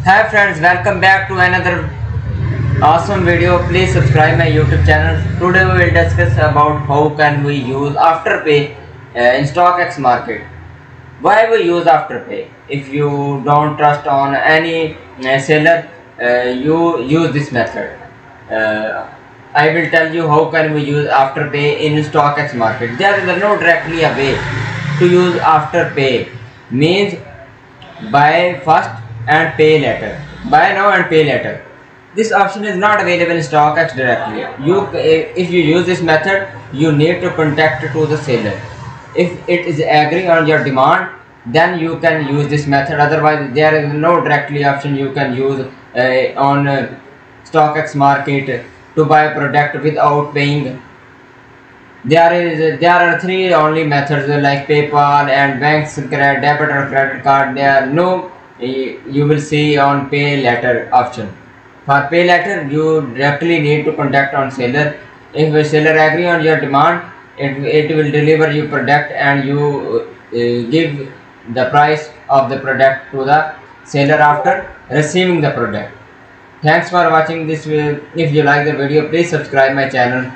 Hi friends, welcome back to another awesome video. Please subscribe my YouTube channel. Today we will discuss about how can we use Afterpay in StockX market. Why we use Afterpay? If you don't trust on any seller, you use this method. Uh, I will tell you how can we use Afterpay in StockX market. There is no directly a way to use Afterpay. Means buy first and pay later. Buy now and pay later. This option is not available in StockX directly. If you use this method, you need to contact to the seller. If it is agree on your demand, then you can use this method. Otherwise, there is no directly option you can use on StockX market to buy a product without paying. There are three only methods like PayPal and banks debit or credit card. There are no you will see on pay later option. For pay later, you directly need to contact on seller. If a seller agree on your demand, it will deliver you product and you give the price of the product to the seller after receiving the product. Thanks for watching this video. If you like the video, please subscribe my channel.